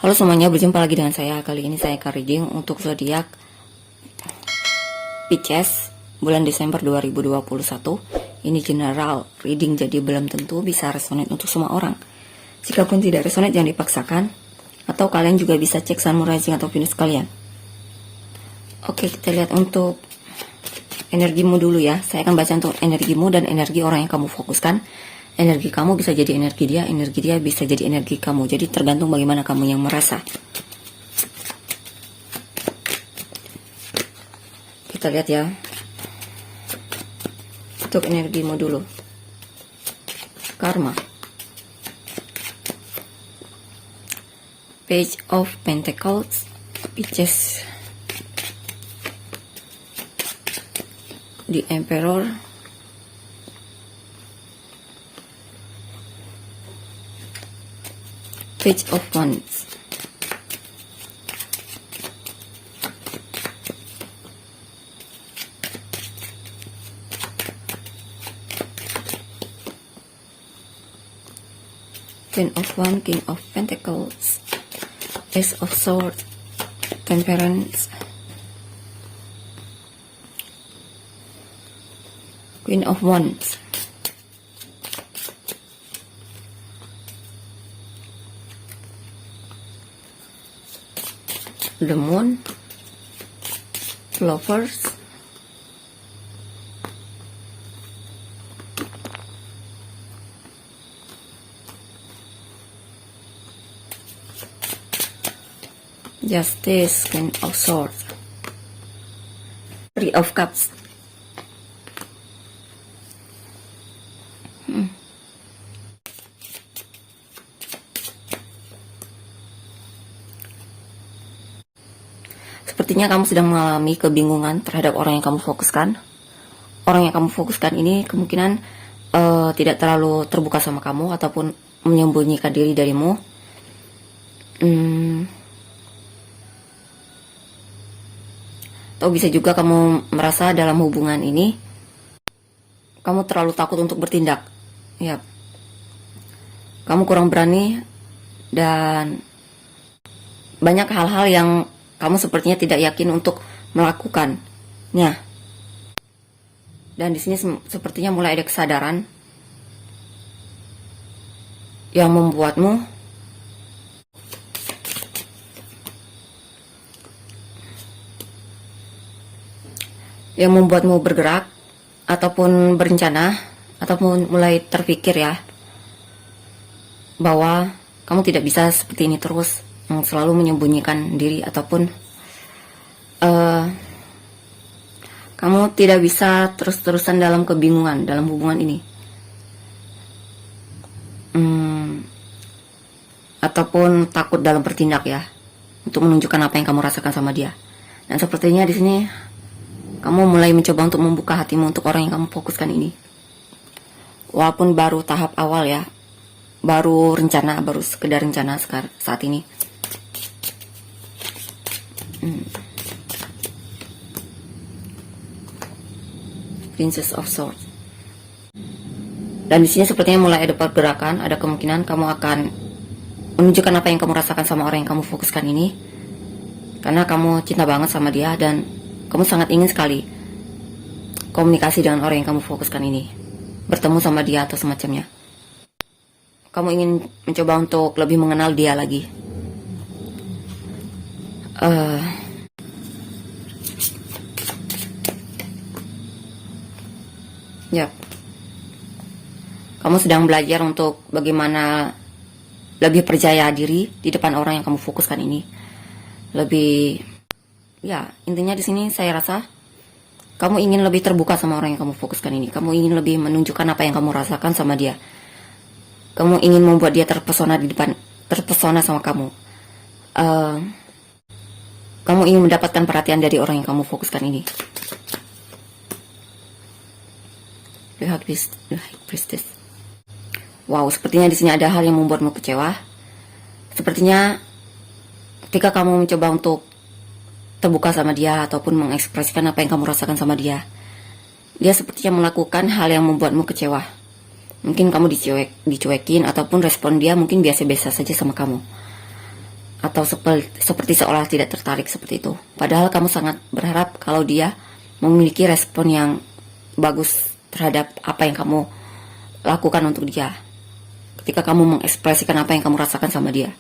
Halo semuanya, berjumpa lagi dengan saya. Kali ini saya akan reading untuk zodiak Pisces bulan Desember 2021. Ini general reading, jadi belum tentu bisa resonate untuk semua orang. Jikapun tidak resonate, jangan dipaksakan. Atau kalian juga bisa cek Sun, Moon, Rising atau Venus kalian. Oke, kita lihat untuk energimu dulu ya. Saya akan baca untuk energimu dan energi orang yang kamu fokuskan. Energi kamu bisa jadi energi dia bisa jadi energi kamu. Jadi tergantung bagaimana kamu yang merasa. Kita lihat ya. Untuk energimu dulu. Karma. Page of Pentacles. Pisces. The Emperor. Page of Wands. Queen of Wands, King of Pentacles, Ace of Swords, Temperance, Queen of Wands, the Moon, Lovers, Justice, Queen of Swords, Three of Cups. Sepertinya kamu sedang mengalami kebingungan terhadap orang yang kamu fokuskan. Orang yang kamu fokuskan ini kemungkinan tidak terlalu terbuka sama kamu ataupun menyembunyikan diri darimu. Atau bisa juga kamu merasa dalam hubungan ini kamu terlalu takut untuk bertindak. Ya, kamu kurang berani dan banyak hal-hal yang kamu sepertinya tidak yakin untuk melakukannya. Dan di sini sepertinya mulai ada kesadaran yang membuatmu bergerak ataupun berencana ataupun mulai terpikir ya bahwa kamu tidak bisa seperti ini terus, selalu menyembunyikan diri ataupun kamu tidak bisa terus-terusan dalam kebingungan dalam hubungan ini, ataupun takut dalam bertindak ya untuk menunjukkan apa yang kamu rasakan sama dia. Dan sepertinya di sini kamu mulai mencoba untuk membuka hatimu untuk orang yang kamu fokuskan ini, walaupun baru tahap awal ya, baru sekedar rencana saat ini. Princess of Swords. Dan di sini sepertinya mulai ada pergerakan, ada kemungkinan kamu akan menunjukkan apa yang kamu rasakan sama orang yang kamu fokuskan ini, karena kamu cinta banget sama dia dan kamu sangat ingin sekali komunikasi dengan orang yang kamu fokuskan ini, bertemu sama dia atau semacamnya. Kamu ingin mencoba untuk lebih mengenal dia lagi. Ya, kamu sedang belajar untuk bagaimana lebih percaya diri di depan orang yang kamu fokuskan ini. Lebih, ya intinya di sini saya rasa kamu ingin lebih terbuka sama orang yang kamu fokuskan ini. Kamu ingin lebih menunjukkan apa yang kamu rasakan sama dia. Kamu ingin membuat dia terpesona sama kamu. Kamu ingin mendapatkan perhatian dari orang yang kamu fokuskan ini. The High Priestess. Wow, sepertinya di sini ada hal yang membuatmu kecewa. Sepertinya ketika kamu mencoba untuk terbuka sama dia ataupun mengekspresikan apa yang kamu rasakan sama dia, dia sepertinya melakukan hal yang membuatmu kecewa. Mungkin kamu dicuekin ataupun respon dia mungkin biasa-biasa saja sama kamu. atau seperti seolah tidak tertarik seperti itu. Padahal kamu sangat berharap kalau dia memiliki respon yang bagus terhadap apa yang kamu lakukan untuk dia. Ketika kamu mengekspresikan apa yang kamu rasakan sama dia.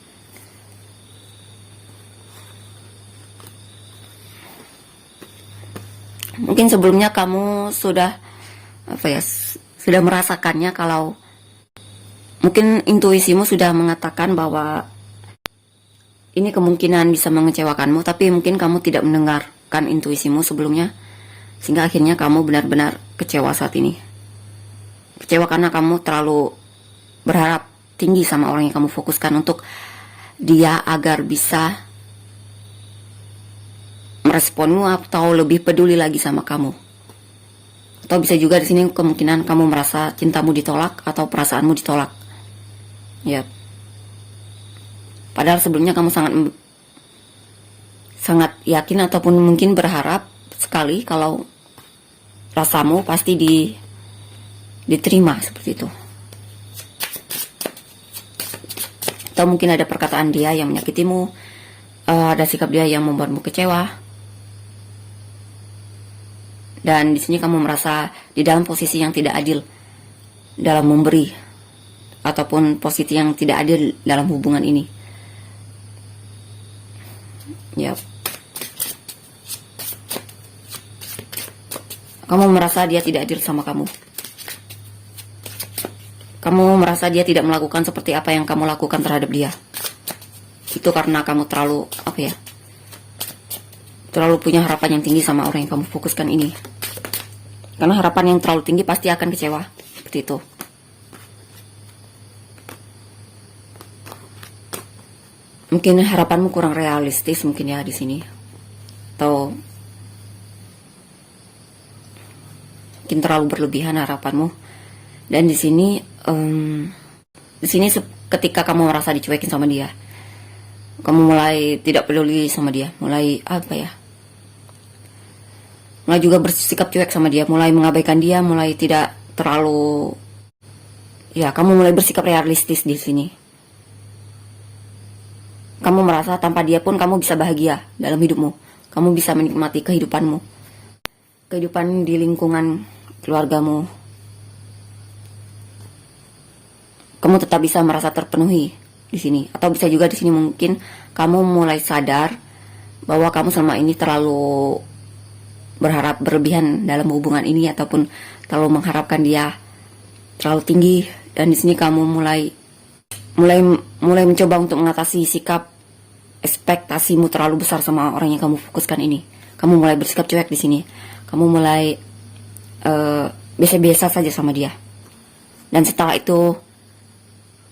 Mungkin sebelumnya kamu sudah sudah merasakannya, kalau mungkin intuisimu sudah mengatakan bahwa ini kemungkinan bisa mengecewakanmu, tapi mungkin kamu tidak mendengarkan intuisimu sebelumnya, sehingga akhirnya kamu benar-benar kecewa saat ini. Kecewa karena kamu terlalu berharap tinggi sama orang yang kamu fokuskan untuk dia agar bisa meresponmu atau lebih peduli lagi sama kamu. Atau bisa juga di sini kemungkinan kamu merasa cintamu ditolak atau perasaanmu ditolak. Ya. Padahal sebelumnya kamu sangat yakin ataupun mungkin berharap sekali kalau rasamu pasti diterima seperti itu. Atau mungkin ada perkataan dia yang menyakitimu, ada sikap dia yang membuatmu kecewa. Dan di sini kamu merasa di dalam posisi yang tidak adil dalam memberi, ataupun posisi yang tidak adil dalam hubungan ini. Ya. Kamu merasa dia tidak adil sama kamu. Kamu merasa dia tidak melakukan seperti apa yang kamu lakukan terhadap dia. Itu karena kamu terlalu terlalu punya harapan yang tinggi sama orang yang kamu fokuskan ini. Karena harapan yang terlalu tinggi pasti akan kecewa. Seperti itu. Mungkin harapanmu kurang realistis mungkin ya di sini. Atau mungkin terlalu berlebihan harapanmu. Dan di sini ketika kamu merasa dicuekin sama dia, kamu mulai tidak peduli sama dia, mulai mulai juga bersikap cuek sama dia, mulai mengabaikan dia, mulai tidak terlalu, kamu mulai bersikap realistis di sini. Kamu merasa tanpa dia pun kamu bisa bahagia dalam hidupmu, kamu bisa menikmati kehidupanmu, kehidupan di lingkungan keluargamu. Kamu tetap bisa merasa terpenuhi di sini. Atau bisa juga di sini mungkin kamu mulai sadar bahwa kamu selama ini terlalu berharap berlebihan dalam hubungan ini, ataupun terlalu mengharapkan dia terlalu tinggi. Dan di sini kamu mulai mencoba untuk mengatasi sikap ekspektasimu terlalu besar sama orang yang kamu fokuskan ini. Kamu mulai bersikap cuek di sini. Kamu mulai biasa-biasa saja sama dia. Dan setelah itu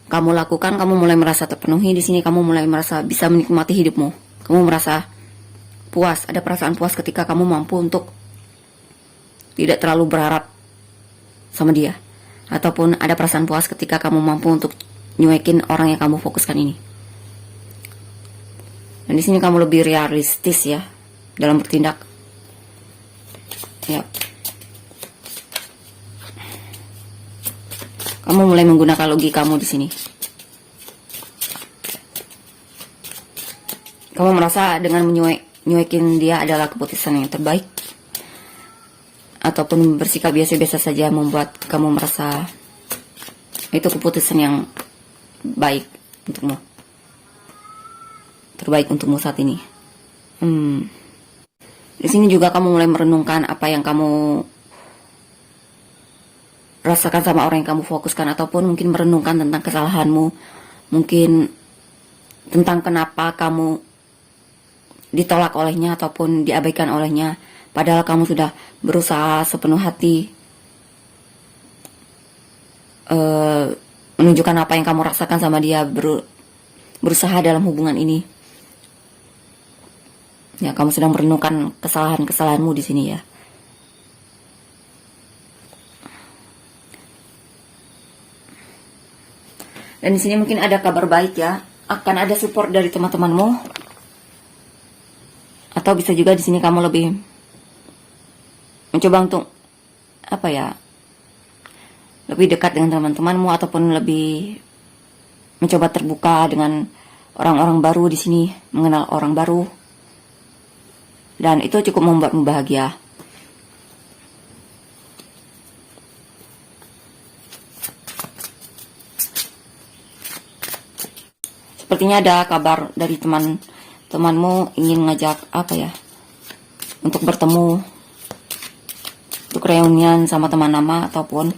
kamu lakukan, kamu mulai merasa terpenuhi di sini. Kamu mulai merasa bisa menikmati hidupmu. Kamu merasa puas, ada perasaan puas ketika kamu mampu untuk tidak terlalu berharap sama dia, ataupun ada perasaan puas ketika kamu mampu untuk nyuekin orang yang kamu fokuskan ini. Dan di sini kamu lebih realistis ya dalam bertindak. Ya. Kamu mulai menggunakan logikamu di sini. Kamu merasa dengan nyuekin dia adalah keputusan yang terbaik, ataupun bersikap biasa-biasa saja membuat kamu merasa itu keputusan yang baik untukmu, terbaik untukmu saat ini. Di sini juga kamu mulai merenungkan apa yang kamu rasakan sama orang yang kamu fokuskan, ataupun mungkin merenungkan tentang kesalahanmu, mungkin tentang kenapa kamu ditolak olehnya ataupun diabaikan olehnya, padahal kamu sudah berusaha sepenuh hati menunjukkan apa yang kamu rasakan sama dia, berusaha dalam hubungan ini. Ya, kamu sedang merenungkan kesalahan-kesalahanmu di sini ya. Dan di sini mungkin ada kabar baik ya, akan ada support dari teman-temanmu. Atau bisa juga di sini kamu lebih mencoba untuk lebih dekat dengan teman-temanmu, ataupun lebih mencoba terbuka dengan orang-orang baru di sini, mengenal orang baru, dan itu cukup membuatmu bahagia. Sepertinya ada kabar dari temanmu ingin ngajak untuk bertemu, untuk reunian sama teman lama, ataupun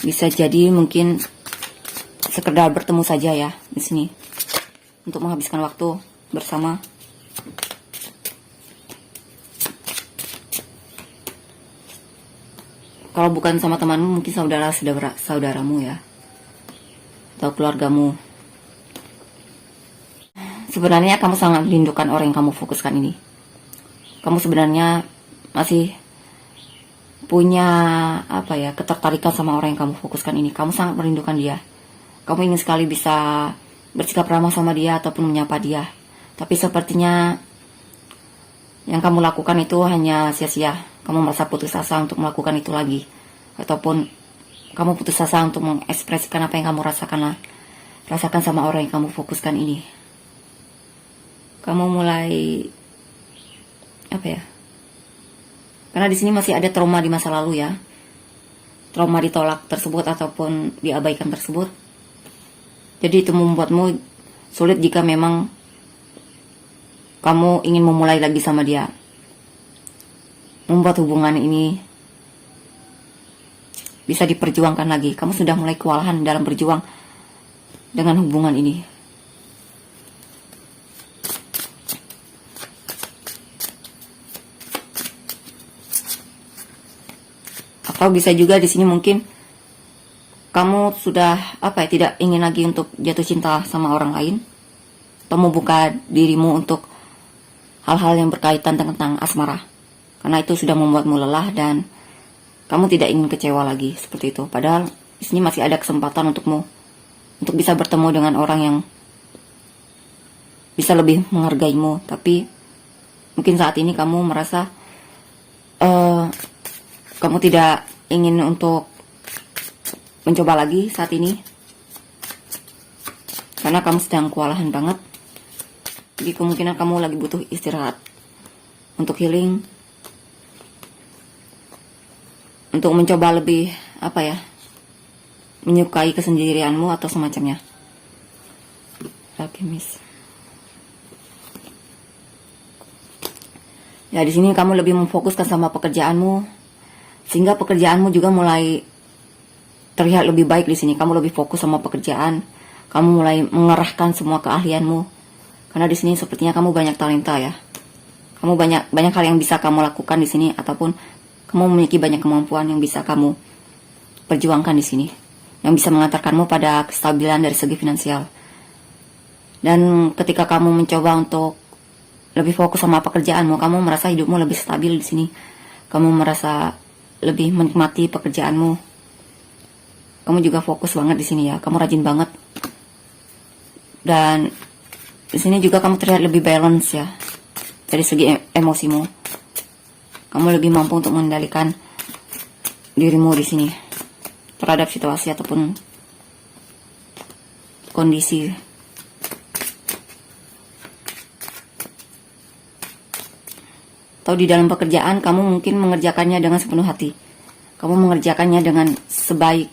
bisa jadi mungkin sekedar bertemu saja ya di sini untuk menghabiskan waktu bersama. Kalau bukan sama temanmu, mungkin saudaramu ya, atau keluargamu. Sebenarnya kamu sangat merindukan orang yang kamu fokuskan ini. Kamu sebenarnya masih punya ketertarikan sama orang yang kamu fokuskan ini. Kamu sangat merindukan dia. Kamu ingin sekali bisa bersikap ramah sama dia ataupun menyapa dia. Tapi sepertinya yang kamu lakukan itu hanya sia-sia. Kamu merasa putus asa untuk melakukan itu lagi, ataupun kamu putus asa untuk mengekspresikan apa yang kamu rasakan sama orang yang kamu fokuskan ini. Kamu mulai karena di sini masih ada trauma di masa lalu ya, trauma ditolak tersebut ataupun diabaikan tersebut. Jadi itu membuatmu sulit jika memang kamu ingin memulai lagi sama dia, membuat hubungan ini bisa diperjuangkan lagi. Kamu sudah mulai kewalahan dalam berjuang dengan hubungan ini. Atau bisa juga di sini mungkin kamu sudah tidak ingin lagi untuk jatuh cinta sama orang lain, atau membuka dirimu untuk hal-hal yang berkaitan tentang asmara, karena itu sudah membuatmu lelah dan kamu tidak ingin kecewa lagi seperti itu. Padahal di sini masih ada kesempatan untukmu untuk bisa bertemu dengan orang yang bisa lebih menghargaimu. Tapi mungkin saat ini kamu merasa kamu tidak ingin untuk mencoba lagi saat ini, karena kamu sedang kewalahan banget. Jadi kemungkinan kamu lagi butuh istirahat untuk healing, untuk mencoba lebih menyukai kesendirianmu atau semacamnya. Alchemist. Ya, di sini kamu lebih memfokuskan sama pekerjaanmu, sehingga pekerjaanmu juga mulai terlihat lebih baik di sini. Kamu lebih fokus sama pekerjaan, kamu mulai mengerahkan semua keahlianmu. Karena di sini sepertinya kamu banyak talenta ya. Kamu banyak hal yang bisa kamu lakukan di sini, ataupun kamu memiliki banyak kemampuan yang bisa kamu perjuangkan di sini, yang bisa mengantarkanmu pada kestabilan dari segi finansial. Dan ketika kamu mencoba untuk lebih fokus sama pekerjaanmu, kamu merasa hidupmu lebih stabil di sini. Kamu merasa lebih menikmati pekerjaanmu. Kamu juga fokus banget di sini ya. Kamu rajin banget. Dan di sini juga kamu terlihat lebih balance ya, dari segi emosimu. Kamu lebih mampu untuk mengendalikan dirimu di sini terhadap situasi ataupun kondisi. Atau di dalam pekerjaan kamu mungkin mengerjakannya dengan sepenuh hati. Kamu mengerjakannya dengan sebaik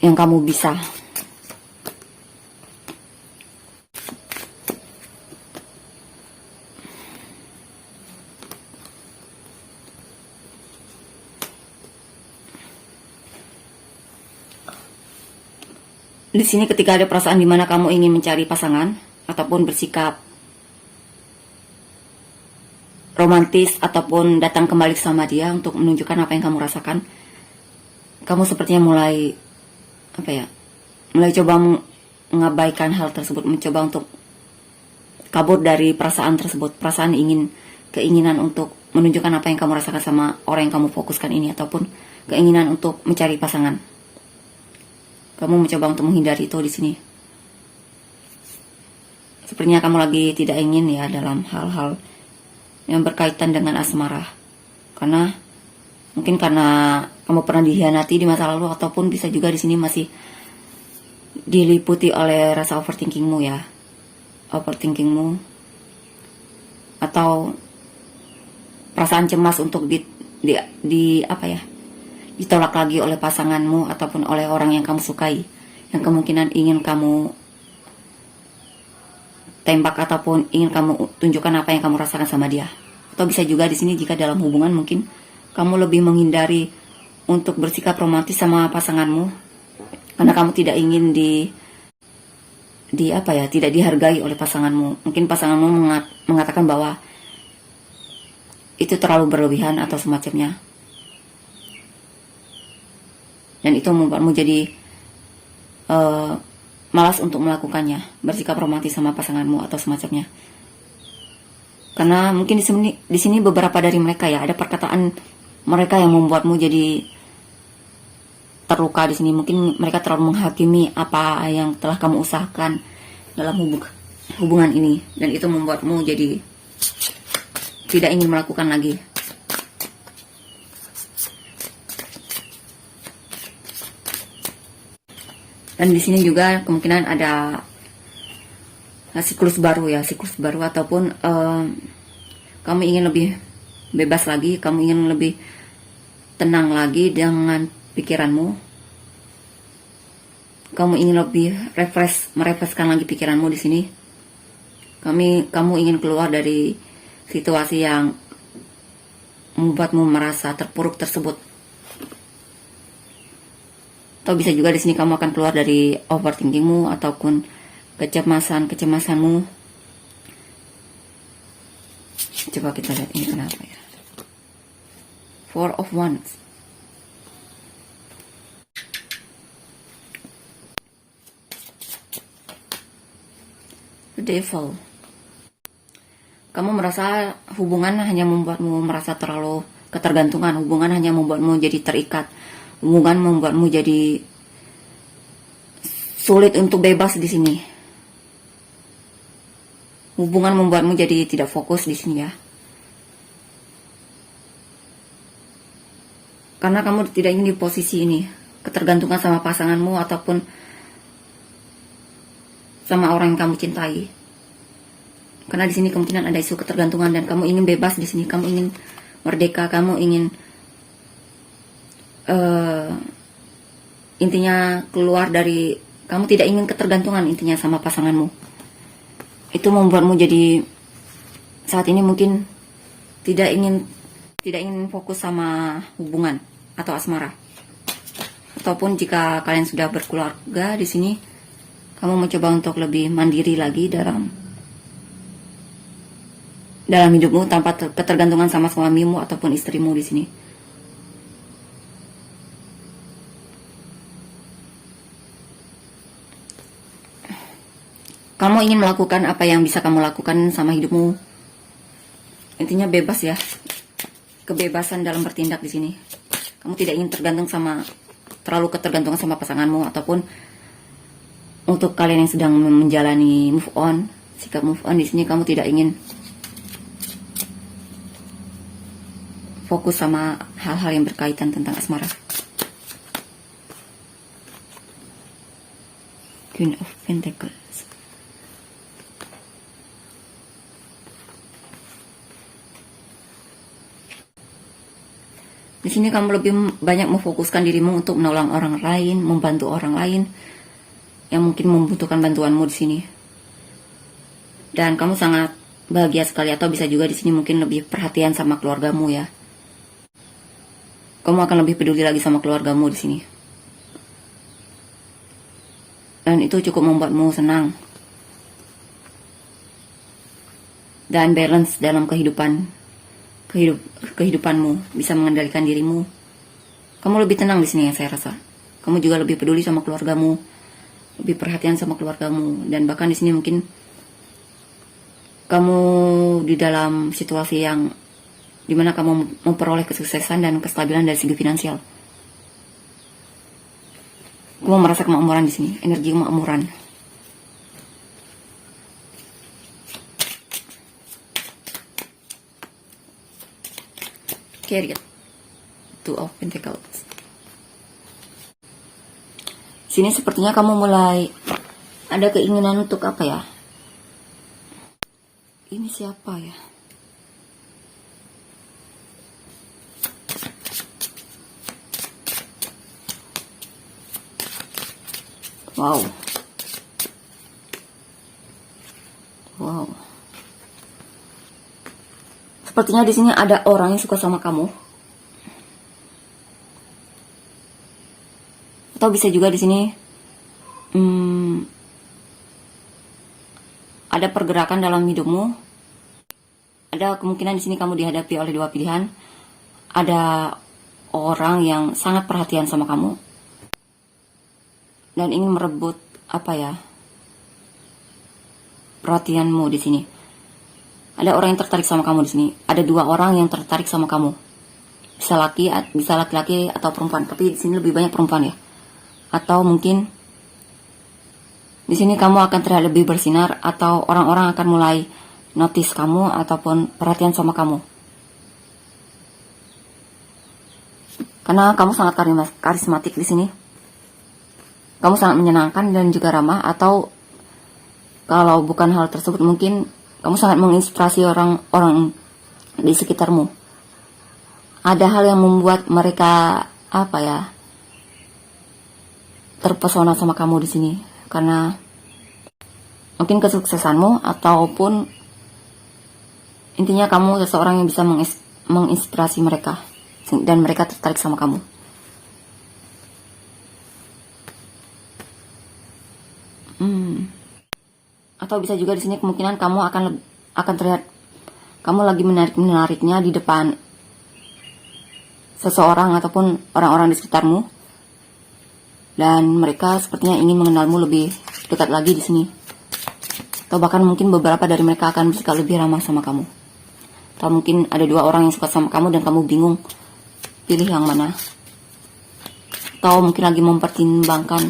yang kamu bisa. Di sini ketika ada perasaan di mana kamu ingin mencari pasangan ataupun bersikap romantis ataupun datang kembali sama dia untuk menunjukkan apa yang kamu rasakan, kamu sepertinya mulai coba mengabaikan hal tersebut, mencoba untuk kabur dari perasaan tersebut, keinginan untuk menunjukkan apa yang kamu rasakan sama orang yang kamu fokuskan ini, ataupun keinginan untuk mencari pasangan. Kamu mencoba untuk menghindari itu di sini. Sepertinya kamu lagi tidak ingin ya dalam hal-hal yang berkaitan dengan asmara. Karena kamu pernah dikhianati di masa lalu, ataupun bisa juga di sini masih diliputi oleh rasa overthinkingmu ya. overthinkingmu, atau perasaan cemas untuk ditolak lagi oleh pasanganmu ataupun oleh orang yang kamu sukai, yang kemungkinan ingin kamu tembak ataupun ingin kamu tunjukkan apa yang kamu rasakan sama dia. Atau bisa juga di sini jika dalam hubungan mungkin kamu lebih menghindari untuk bersikap romantis sama pasanganmu karena kamu tidak ingin tidak dihargai oleh pasanganmu. Mungkin pasanganmu mengatakan bahwa itu terlalu berlebihan atau semacamnya, dan itu membuatmu jadi malas untuk melakukannya, bersikap romantis sama pasanganmu atau semacamnya. Karena mungkin di sini beberapa dari mereka ya, ada perkataan mereka yang membuatmu jadi terluka di sini. Mungkin mereka terlalu menghakimi apa yang telah kamu usahakan dalam hubungan ini, dan itu membuatmu jadi tidak ingin melakukan lagi. Dan di sini juga kemungkinan ada siklus baru ataupun kamu ingin lebih bebas lagi, kamu ingin lebih tenang lagi dengan pikiranmu. Kamu ingin lebih merefreshkan lagi pikiranmu di sini. Kamu ingin keluar dari situasi yang membuatmu merasa terpuruk tersebut. Atau bisa juga di sini kamu akan keluar dari overthinkingmu ataupun kecemasanmu. Coba kita lihat ini kenapa ya. Four of Wands. The Devil. Kamu merasa hubungan hanya membuatmu merasa terlalu ketergantungan, hubungan hanya membuatmu jadi terikat, hubungan membuatmu jadi sulit untuk bebas di sini. Hubungan membuatmu jadi tidak fokus di sini ya. Karena kamu tidak ingin di posisi ini, ketergantungan sama pasanganmu ataupun sama orang yang kamu cintai. Karena di sini kemungkinan ada isu ketergantungan dan kamu ingin bebas di sini, kamu ingin merdeka, kamu ingin intinya keluar dari, kamu tidak ingin ketergantungan intinya sama pasanganmu. Itu membuatmu jadi saat ini mungkin tidak ingin fokus sama hubungan atau asmara. Ataupun jika kalian sudah berkeluarga di sini, kamu mencoba untuk lebih mandiri lagi dalam hidupmu tanpa ketergantungan sama suamimu ataupun istrimu di sini. Kamu ingin melakukan apa yang bisa kamu lakukan sama hidupmu. Intinya bebas ya. Kebebasan dalam bertindak di sini. Kamu tidak ingin terlalu ketergantungan sama pasanganmu, ataupun untuk kalian yang sedang menjalani move on, sikap move on di sini kamu tidak ingin fokus sama hal-hal yang berkaitan tentang asmara. Queen of Pentacles. Di sini kamu lebih banyak memfokuskan dirimu untuk menolong orang lain, membantu orang lain yang mungkin membutuhkan bantuanmu di sini. Dan kamu sangat bahagia sekali, atau bisa juga di sini mungkin lebih perhatian sama keluargamu ya. Kamu akan lebih peduli lagi sama keluargamu di sini. Dan itu cukup membuatmu senang. Dan balance dalam kehidupanmu, bisa mengendalikan dirimu. Kamu lebih tenang di sini ya saya rasa. Kamu juga lebih peduli sama keluargamu, lebih perhatian sama keluargamu, dan bahkan di sini mungkin kamu di dalam situasi yang dimana kamu memperoleh kesuksesan dan kestabilan dari segi finansial. Kamu merasa kemakmuran di sini, energi kemakmuran. Chariot, Two of Pentacles. Sini sepertinya kamu mulai ada keinginan untuk apa ya? Ini siapa ya? Wow. Wow. Sepertinya di sini ada orang yang suka sama kamu. Atau bisa juga di sini ada pergerakan dalam hidupmu. Ada kemungkinan di sini kamu dihadapi oleh dua pilihan. Ada orang yang sangat perhatian sama kamu dan ingin merebut perhatianmu di sini. Ada orang yang tertarik sama kamu di sini. Ada dua orang yang tertarik sama kamu. Bisa laki-laki atau perempuan. Tapi di sini lebih banyak perempuan ya. Atau mungkin di sini kamu akan terlihat lebih bersinar, atau orang-orang akan mulai notice kamu ataupun perhatian sama kamu. Karena kamu sangat karismatik di sini. Kamu sangat menyenangkan dan juga ramah, atau kalau bukan hal tersebut mungkin kamu sangat menginspirasi orang-orang di sekitarmu. Ada hal yang membuat mereka terpesona sama kamu di sini, karena mungkin kesuksesanmu, ataupun intinya kamu seseorang yang bisa menginspirasi mereka dan mereka tertarik sama kamu. Atau bisa juga di sini kemungkinan kamu akan terlihat kamu lagi menariknya di depan seseorang ataupun orang-orang di sekitarmu, dan mereka sepertinya ingin mengenalmu lebih dekat lagi di sini. Atau bahkan mungkin beberapa dari mereka akan bersikap lebih ramah sama kamu. Atau mungkin ada dua orang yang suka sama kamu dan kamu bingung pilih yang mana. Atau mungkin lagi mempertimbangkan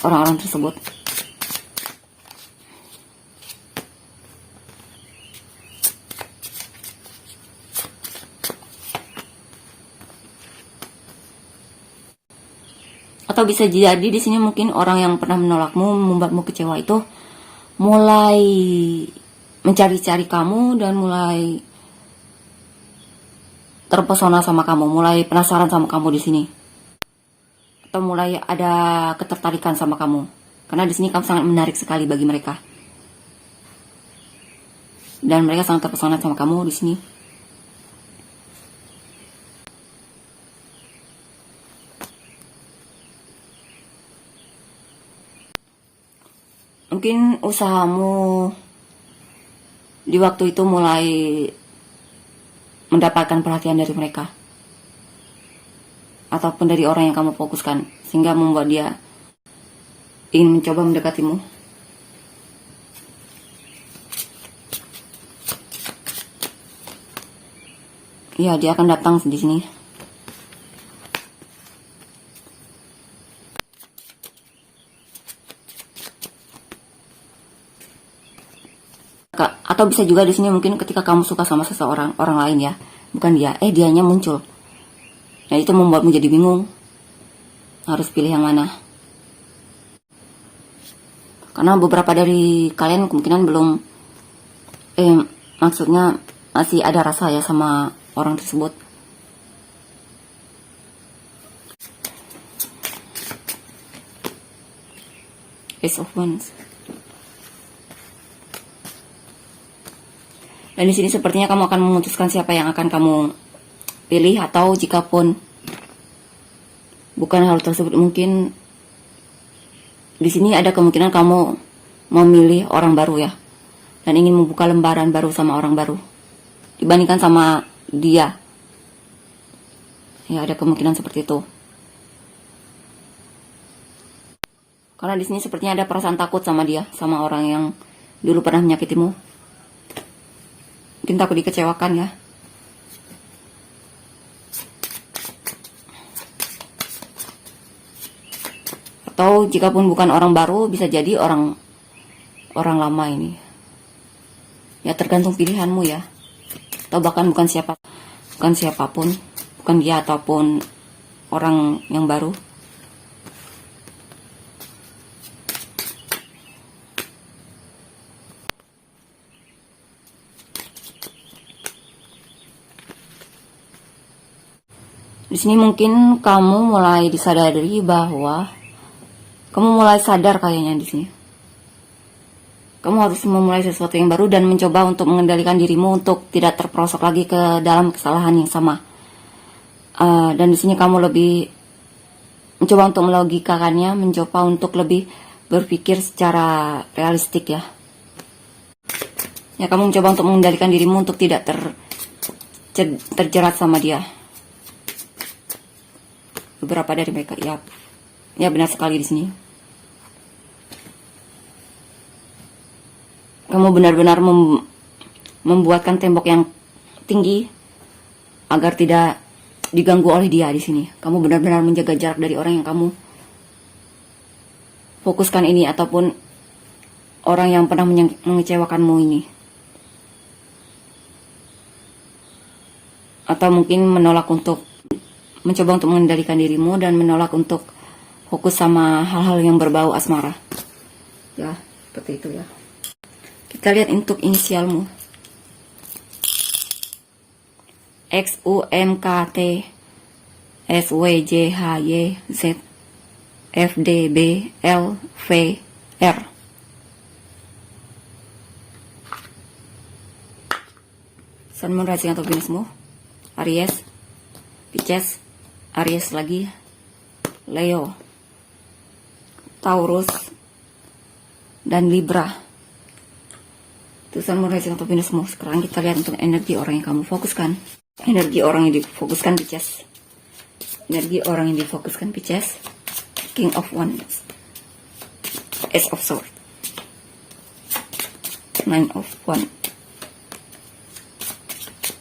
orang-orang tersebut. Atau bisa jadi di sini mungkin orang yang pernah menolakmu, membuatmu kecewa itu mulai mencari-cari kamu dan mulai terpesona sama kamu, mulai penasaran sama kamu di sini. Atau mulai ada ketertarikan sama kamu. Karena di sini kamu sangat menarik sekali bagi mereka. Dan mereka sangat terpesona sama kamu di sini. Mungkin usahamu di waktu itu mulai mendapatkan perhatian dari mereka, ataupun dari orang yang kamu fokuskan, sehingga membuat dia ingin mencoba mendekatimu. Ya, dia akan datang di sini. Atau bisa juga di sini mungkin ketika kamu suka sama seseorang, orang lain ya, bukan dia, dianya muncul. Nah, itu membuatmu jadi bingung. Harus pilih yang mana. Karena beberapa dari kalian kemungkinan belum maksudnya masih ada rasa ya sama orang tersebut. Ace of Wands. Dan di sini sepertinya kamu akan memutuskan siapa yang akan kamu pilih, atau jikapun bukan hal tersebut, mungkin di sini ada kemungkinan kamu memilih orang baru ya, dan ingin membuka lembaran baru sama orang baru dibandingkan sama dia. Ya, ada kemungkinan seperti itu. Karena di sini sepertinya ada perasaan takut sama dia, sama orang yang dulu pernah menyakitimu. Mungkin takut dikecewakan ya. Atau jikapun bukan orang baru, bisa jadi orang lama ini. Ya, tergantung pilihanmu ya. Atau bahkan bukan siapapun, bukan dia ataupun orang yang baru. Di sini mungkin kamu mulai disadari bahwa kamu mulai sadar kayaknya di sini. Kamu harus memulai sesuatu yang baru dan mencoba untuk mengendalikan dirimu untuk tidak terperosok lagi ke dalam kesalahan yang sama. Dan di sini kamu lebih mencoba untuk melogikakannya, mencoba untuk lebih berpikir secara realistik ya. Ya, kamu mencoba untuk mengendalikan dirimu untuk tidak terjerat sama dia. Beberapa dari mereka, ya benar sekali di sini. Kamu benar-benar membuatkan tembok yang tinggi agar tidak diganggu oleh dia di sini. Kamu benar-benar menjaga jarak dari orang yang kamu fokuskan ini ataupun orang yang pernah mengecewakanmu ini. Atau mungkin menolak untuk mencoba untuk mengendalikan dirimu dan menolak untuk fokus sama hal-hal yang berbau asmara. Ya, seperti itu ya. Kita lihat untuk inisialmu. X, U, M, K, T, S, W, J, H, Y, Z, F, D, B, L, V, R. Sun, Moon, Rising atau Venusmu. Aries, Pisces, Aries lagi, Leo, Taurus, dan Libra. Itu Sun, Moon, Rising atau Venusmu. Sekarang kita lihat untuk energi orang yang kamu fokuskan. Energi orang yang difokuskan Pisces. Energi orang yang difokuskan Pisces. King of Wands, Ace of Swords, Nine of Wands,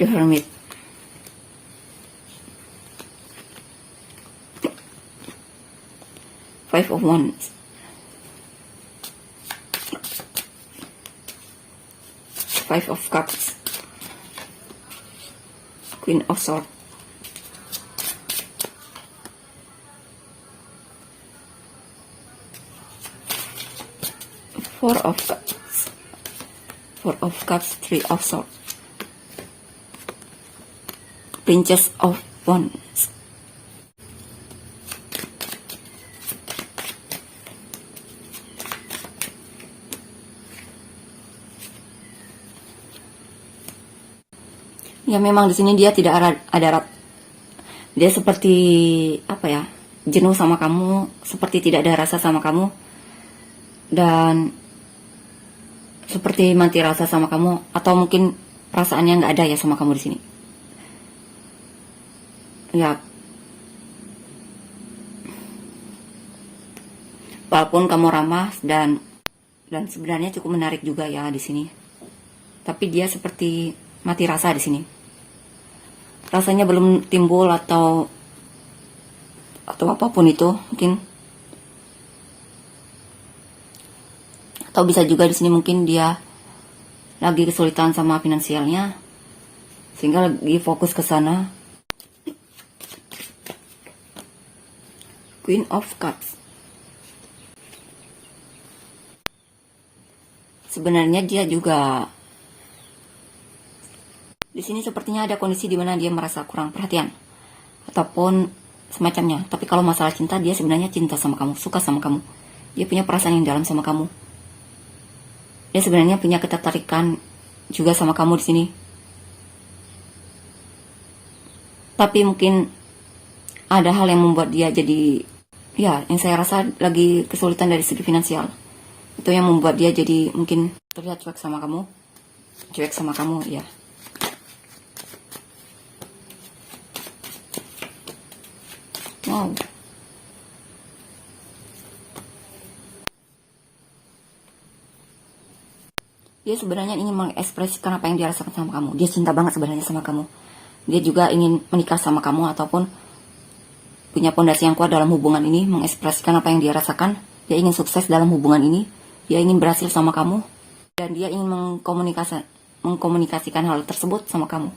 The Hermit, Five of Wands, Five of Cups, Queen of Swords, Four of Cups, Four of Cups, Three of Swords, Princess of Wands. Ya, memang di sini dia tidak ada dia seperti apa ya, jenuh sama kamu, seperti tidak ada rasa sama kamu, dan seperti mati rasa sama kamu, atau mungkin perasaannya nggak ada ya sama kamu di sini. Ya, walaupun kamu ramah dan sebenarnya cukup menarik juga ya di sini, tapi dia seperti mati rasa di sini. Rasanya belum timbul atau apapun itu mungkin. Atau bisa juga di sini mungkin dia lagi kesulitan sama finansialnya sehingga lagi fokus ke sana. Queen of Cups. Sebenarnya dia juga di sini sepertinya ada kondisi di mana dia merasa kurang perhatian ataupun semacamnya. Tapi kalau masalah cinta, dia sebenarnya cinta sama kamu, suka sama kamu. Dia punya perasaan yang dalam sama kamu. Dia sebenarnya punya ketertarikan juga sama kamu di sini. Tapi mungkin ada hal yang membuat dia jadi, ya, yang saya rasa lagi kesulitan dari segi finansial. Itu yang membuat dia jadi mungkin terlihat cuek sama kamu. Cuek sama kamu, ya. Wow. Dia sebenarnya ingin mengekspresikan apa yang dia rasakan sama kamu. Dia cinta banget sebenarnya sama kamu. Dia juga ingin menikah sama kamu ataupun punya pondasi yang kuat dalam hubungan ini, mengekspresikan apa yang dia rasakan. Dia ingin sukses dalam hubungan ini. Dia ingin berhasil sama kamu. Dan dia ingin mengkomunikasikan hal tersebut sama kamu.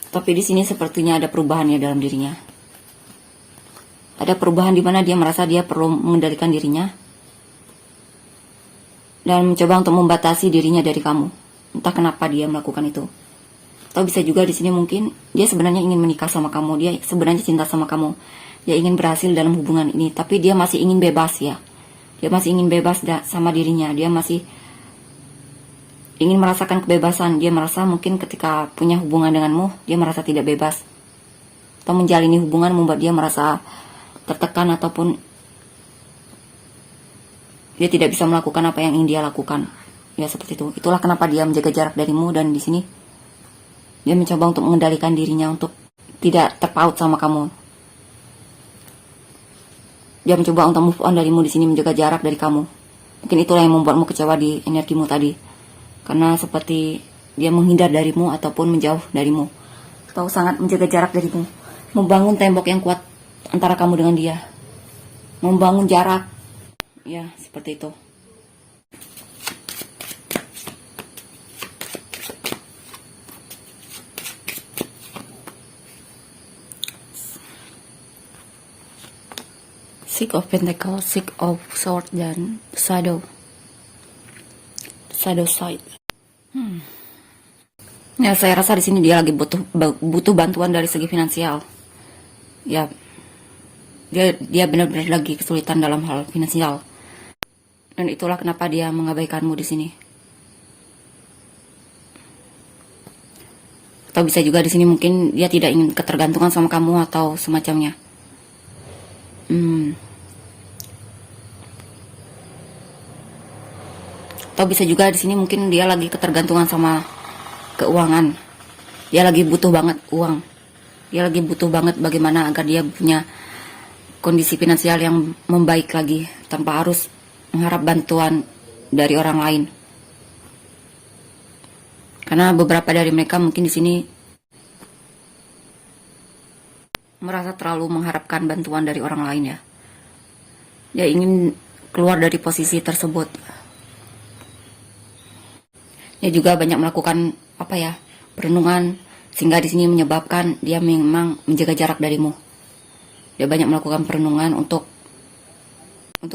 Tapi di sini sepertinya ada perubahan ya dalam dirinya. Ada perubahan di mana dia merasa dia perlu mengendalikan dirinya. dan mencoba untuk membatasi dirinya dari kamu. Entah kenapa dia melakukan itu. Atau bisa juga di sini mungkin dia sebenarnya ingin menikah sama kamu, dia sebenarnya cinta sama kamu, dia ingin berhasil dalam hubungan ini, tapi dia masih ingin bebas ya. Dia masih ingin bebas sama dirinya, dia masih ingin merasakan kebebasan. Dia merasa mungkin ketika punya hubungan denganmu, dia merasa tidak bebas. Atau menjalani hubungan membuat dia merasa tertekan ataupun dia tidak bisa melakukan apa yang ingin dia lakukan. Ya seperti itu. Itulah kenapa dia menjaga jarak darimu, dan di sini dia mencoba untuk mengendalikan dirinya untuk tidak terpaut sama kamu. Dia mencoba untuk move on darimu di sini, menjaga jarak dari kamu. Mungkin itulah yang membuatmu kecewa di energimu tadi. Karena seperti dia menghindar darimu ataupun menjauh darimu. Atau sangat menjaga jarak darimu. Membangun tembok yang kuat antara kamu dengan dia. Membangun jarak. Ya, seperti itu. Six of Pentacles, Six of Swords, dan Shadow Side. Ya, saya rasa di sini dia lagi butuh bantuan dari segi finansial. Ya, dia benar-benar lagi kesulitan dalam hal finansial. Dan itulah kenapa dia mengabaikanmu di sini. Atau bisa juga di sini mungkin dia tidak ingin ketergantungan sama kamu atau semacamnya. Atau bisa juga di sini mungkin dia lagi ketergantungan sama keuangan. Dia lagi butuh banget uang. Dia lagi butuh banget bagaimana agar dia punya kondisi finansial yang membaik lagi tanpa harus mengharap bantuan dari orang lain. Karena beberapa dari mereka mungkin di sini merasa terlalu mengharapkan bantuan dari orang lain ya. Dia ingin keluar dari posisi tersebut. Dia juga banyak melakukan perenungan, sehingga di sini menyebabkan dia memang menjaga jarak darimu. Dia banyak melakukan perenungan untuk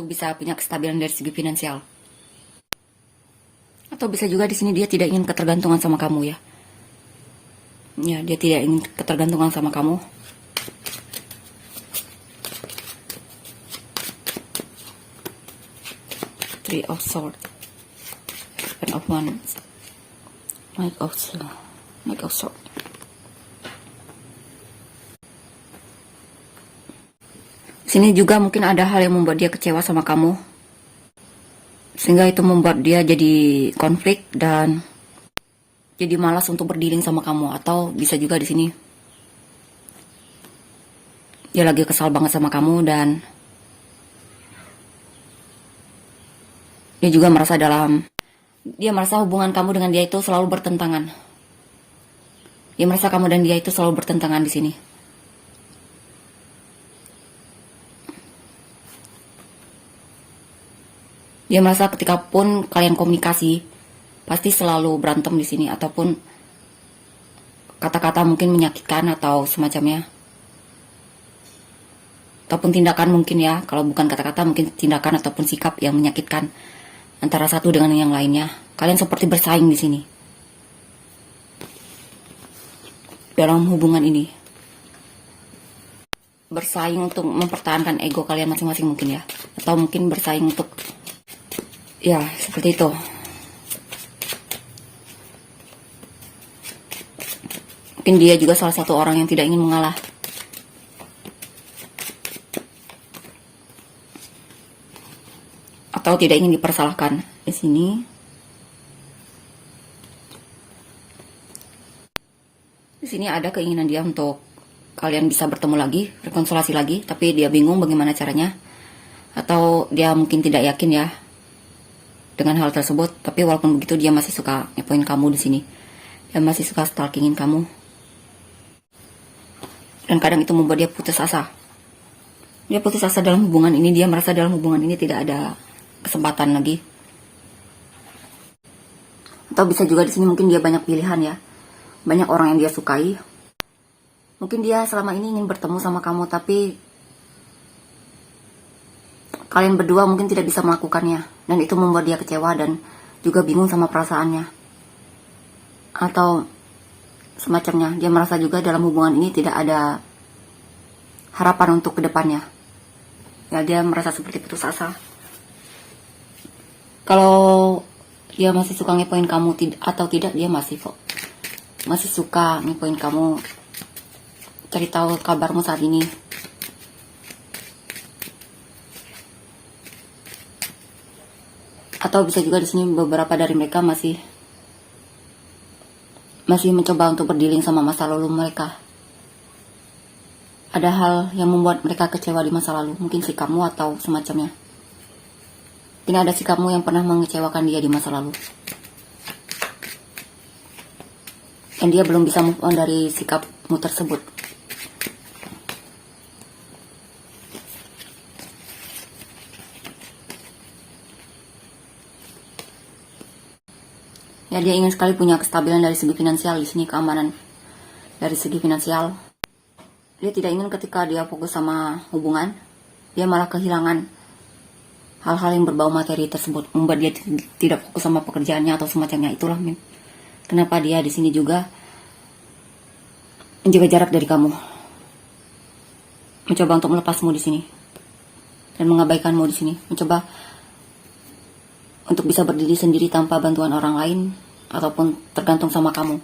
bisa punya kestabilan dari segi finansial. Atau bisa juga di sini dia tidak ingin ketergantungan sama kamu ya. Ya, dia tidak ingin ketergantungan sama kamu. Three of Swords, Seven of Wands, Knight of Swords. Sini juga mungkin ada hal yang membuat dia kecewa sama kamu, sehingga itu membuat dia jadi konflik dan jadi malas untuk berdealing sama kamu. Atau bisa juga di sini dia lagi kesal banget sama kamu, dan dia juga merasa hubungan kamu dengan dia itu selalu bertentangan. Dia merasa kamu dan dia itu selalu bertentangan di sini. Dia merasa ketika pun kalian komunikasi pasti selalu berantem di sini, ataupun kata-kata mungkin menyakitkan atau semacamnya. Ataupun tindakan mungkin ya, kalau bukan kata-kata mungkin tindakan ataupun sikap yang menyakitkan antara satu dengan yang lainnya. Kalian seperti bersaing di sini dalam hubungan ini. Bersaing untuk mempertahankan ego kalian masing-masing mungkin ya. Atau mungkin bersaing untuk ya, seperti itu. Mungkin dia juga salah satu orang yang tidak ingin mengalah. Atau tidak ingin dipersalahkan. Di sini ada keinginan dia untuk kalian bisa bertemu lagi, rekonsiliasi lagi, tapi dia bingung bagaimana caranya. Atau dia mungkin tidak yakin ya dengan hal tersebut, tapi walaupun begitu dia masih suka ngepoin kamu di sini. Dia masih suka stalkingin kamu. Dan kadang itu membuat dia putus asa. Dia putus asa dalam hubungan ini, dia merasa dalam hubungan ini tidak ada kesempatan lagi. Atau bisa juga di sini mungkin dia banyak pilihan ya. Banyak orang yang dia sukai. Mungkin dia selama ini ingin bertemu sama kamu, tapi kalian berdua mungkin tidak bisa melakukannya, dan itu membuat dia kecewa dan juga bingung sama perasaannya. Atau semacamnya, dia merasa juga dalam hubungan ini tidak ada harapan untuk kedepannya. Ya, dia merasa seperti putus asa. Kalau dia masih suka ngepoin kamu atau tidak, dia masih suka ngepoin kamu, cari tahu kabarmu saat ini. Atau bisa juga di sini beberapa dari mereka masih mencoba untuk berdealing sama masa lalu mereka. Ada hal yang membuat mereka kecewa di masa lalu, mungkin sikapmu atau semacamnya. Mungkin ada sikapmu yang pernah mengecewakan dia di masa lalu, dan dia belum bisa move on dari sikapmu tersebut. Ya, dia ingin sekali punya kestabilan dari segi finansial di sini, keamanan dari segi finansial. Dia tidak ingin ketika dia fokus sama hubungan, dia malah kehilangan hal-hal yang berbau materi tersebut, membuat dia tidak fokus sama pekerjaannya atau semacamnya. Itulah kenapa dia di sini juga menjaga jarak dari kamu, mencoba untuk melepasmu di sini dan mengabaikanmu di sini, mencoba untuk bisa berdiri sendiri tanpa bantuan orang lain ataupun tergantung sama kamu.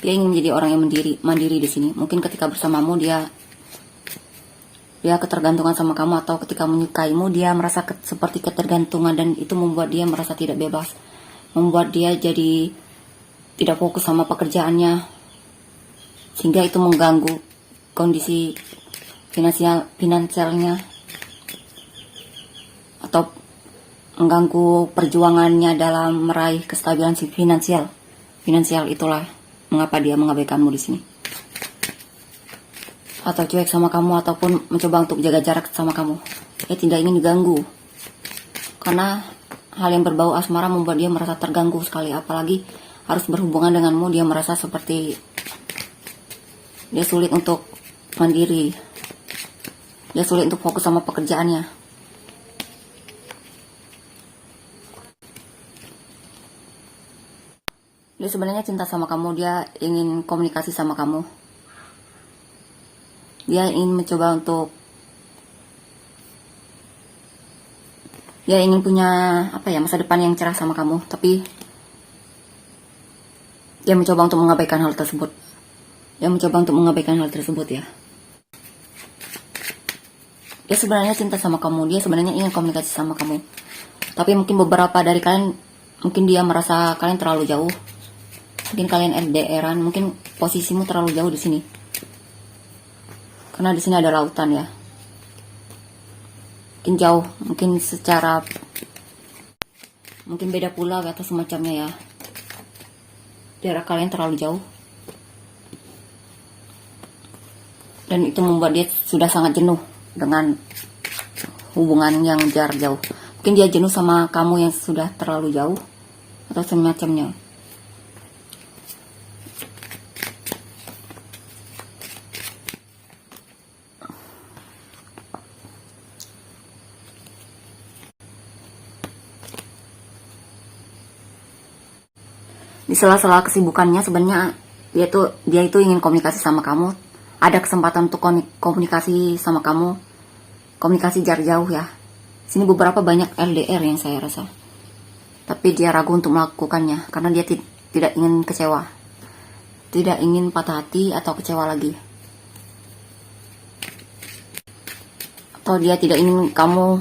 Dia ingin menjadi orang yang mandiri di sini. Mungkin ketika bersamamu dia ketergantungan sama kamu, atau ketika menyukaimu dia merasa seperti ketergantungan, dan itu membuat dia merasa tidak bebas, membuat dia jadi tidak fokus sama pekerjaannya, sehingga itu mengganggu kondisi finansialnya atau mengganggu perjuangannya dalam meraih kestabilan finansial. Itulah mengapa dia mengabaikanmu di sini, atau cuek sama kamu, ataupun mencoba untuk jaga jarak sama kamu. Dia tidak ingin diganggu, karena hal yang berbau asmara membuat dia merasa terganggu sekali. Apalagi harus berhubungan denganmu, dia merasa seperti dia sulit untuk mandiri, dia sulit untuk fokus sama pekerjaannya. Dia sebenarnya cinta sama kamu, dia ingin komunikasi sama kamu. Dia ingin mencoba untuk, dia ingin punya masa depan yang cerah sama kamu, tapi dia mencoba untuk mengabaikan hal tersebut. Ya. Dia sebenarnya cinta sama kamu, dia sebenarnya ingin komunikasi sama kamu. Tapi mungkin beberapa dari kalian, mungkin dia merasa kalian terlalu jauh. Mungkin kalian LDR-an, mungkin posisimu terlalu jauh di sini. Karena di sini ada lautan ya. Mungkin jauh, mungkin beda pulau atau semacamnya ya. Jarak kalian terlalu jauh. Dan itu membuat dia sudah sangat jenuh dengan hubungan yang jarak jauh. Mungkin dia jenuh sama kamu yang sudah terlalu jauh atau semacamnya. Di sela-sela kesibukannya sebenarnya dia itu ingin komunikasi sama kamu. Ada kesempatan untuk komunikasi sama kamu, komunikasi jarak jauh ya. Sini beberapa banyak LDR yang saya rasa, tapi dia ragu untuk melakukannya karena dia tidak ingin kecewa, tidak ingin patah hati atau kecewa lagi, atau dia tidak ingin kamu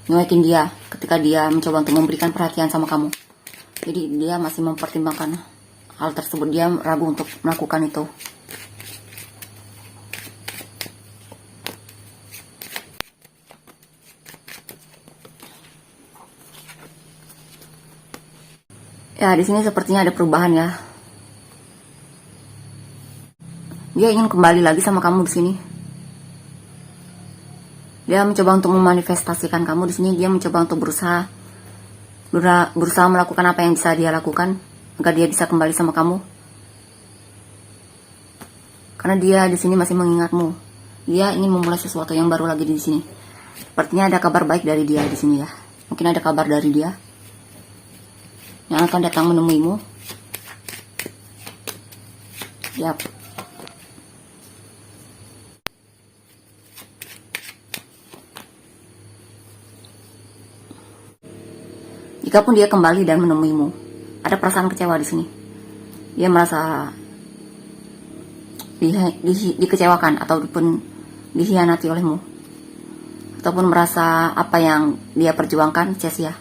nyuekin dia ketika dia mencoba untuk memberikan perhatian sama kamu. Jadi dia masih mempertimbangkan hal tersebut, dia ragu untuk melakukan itu. Ya, di sini sepertinya ada perubahan ya. Dia ingin kembali lagi sama kamu di sini. Dia mencoba untuk memanifestasikan kamu di sini. Dia mencoba untuk berusaha melakukan apa yang bisa dia lakukan agar dia bisa kembali sama kamu. Karena dia di sini masih mengingatmu. Dia ingin memulai sesuatu yang baru lagi di sini. Sepertinya ada kabar baik dari dia di sini ya. Mungkin ada kabar dari dia yang akan datang menemuimu. Yap. Jikapun dia kembali dan menemuimu, ada perasaan kecewa di sini. Dia merasa dikecewakan ataupun dikhianati olehmu, ataupun merasa apa yang dia perjuangkan sia-sia.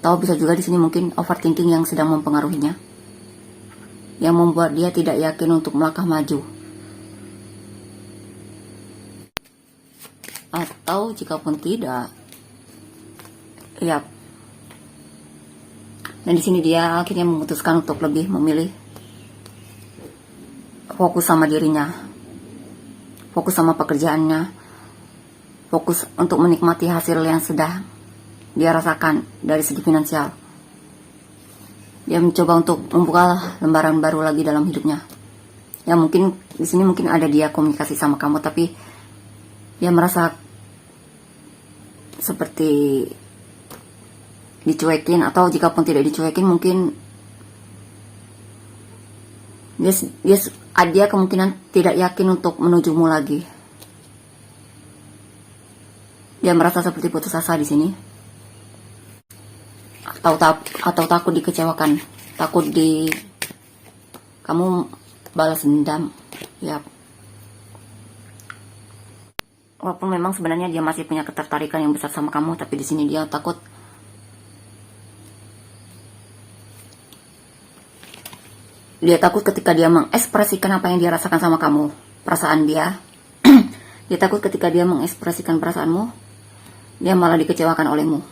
Atau bisa juga di sini mungkin overthinking yang sedang mempengaruhinya, yang membuat dia tidak yakin untuk melangkah maju. Atau jikapun tidak, yap. Dan di sini dia akhirnya memutuskan untuk lebih memilih fokus sama dirinya, fokus sama pekerjaannya, fokus untuk menikmati hasil yang sudah dia rasakan dari segi finansial. Dia mencoba untuk membuka lembaran baru lagi dalam hidupnya. Ya mungkin di sini mungkin ada dia komunikasi sama kamu, tapi dia merasa seperti dicuekin, atau jika pun tidak dicuekin, mungkin dia kemungkinan tidak yakin untuk menujumu lagi. Dia merasa seperti putus asa di sini, atau takut dikecewakan, takut kamu balas dendam. Ya, walaupun memang sebenarnya dia masih punya ketertarikan yang besar sama kamu, tapi di sini dia takut. Dia takut ketika dia mengekspresikan apa yang dia rasakan sama kamu, perasaan dia. Dia takut ketika dia mengekspresikan perasaanmu, dia malah dikecewakan olehmu.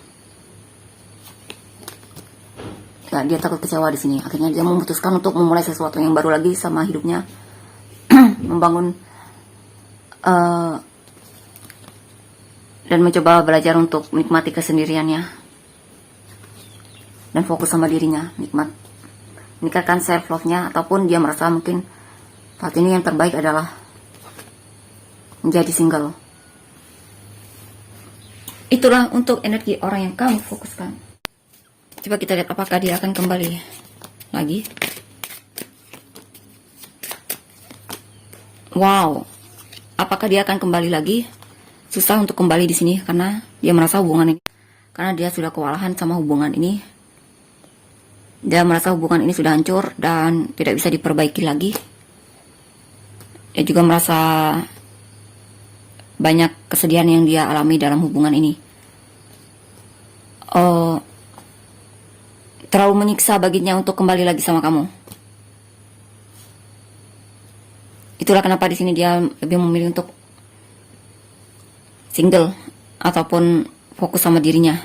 Ya, dia takut kecewa di sini. Akhirnya dia memutuskan untuk memulai sesuatu yang baru lagi sama hidupnya, membangun dan mencoba belajar untuk menikmati kesendiriannya dan fokus sama dirinya, meningkatkan self love-nya, ataupun dia merasa mungkin saat ini yang terbaik adalah menjadi single. Itulah untuk energi orang yang kamu fokuskan. Coba kita lihat apakah dia akan kembali lagi. Wow, apakah dia akan kembali lagi? Susah untuk kembali di sini karena dia merasa hubungan ini, karena dia sudah kewalahan sama hubungan ini. Dia merasa hubungan ini sudah hancur dan tidak bisa diperbaiki lagi. Dia juga merasa banyak kesedihan yang dia alami dalam hubungan ini. Terlalu menyiksa baginya untuk kembali lagi sama kamu. Itulah kenapa di sini dia lebih memilih untuk single ataupun fokus sama dirinya,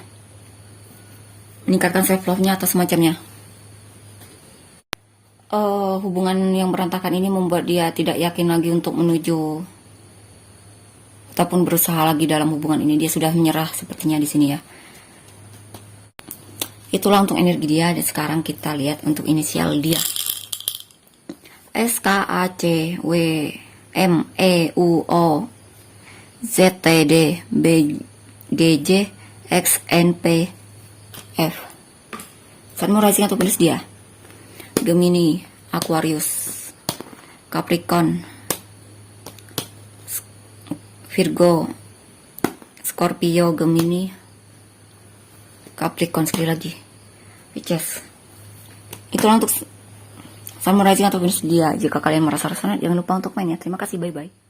meningkatkan self love-nya atau semacamnya. Hubungan yang berantakan ini membuat dia tidak yakin lagi untuk menuju ataupun berusaha lagi dalam hubungan ini. Dia sudah menyerah sepertinya di sini ya. Itulah untuk energi dia. Dan sekarang kita lihat untuk inisial dia. SKACWMEUO ZTD BGJ XNPF. Sun Rising atau Venus dia. Gemini, Aquarius, Capricorn, Virgo, Scorpio, Gemini, Capricorn sekali lagi, Pisces. Itulah untuk Sun Rising atau Venus dia. Jika kalian merasa resonate, jangan lupa untuk main ya. Terima kasih, bye-bye.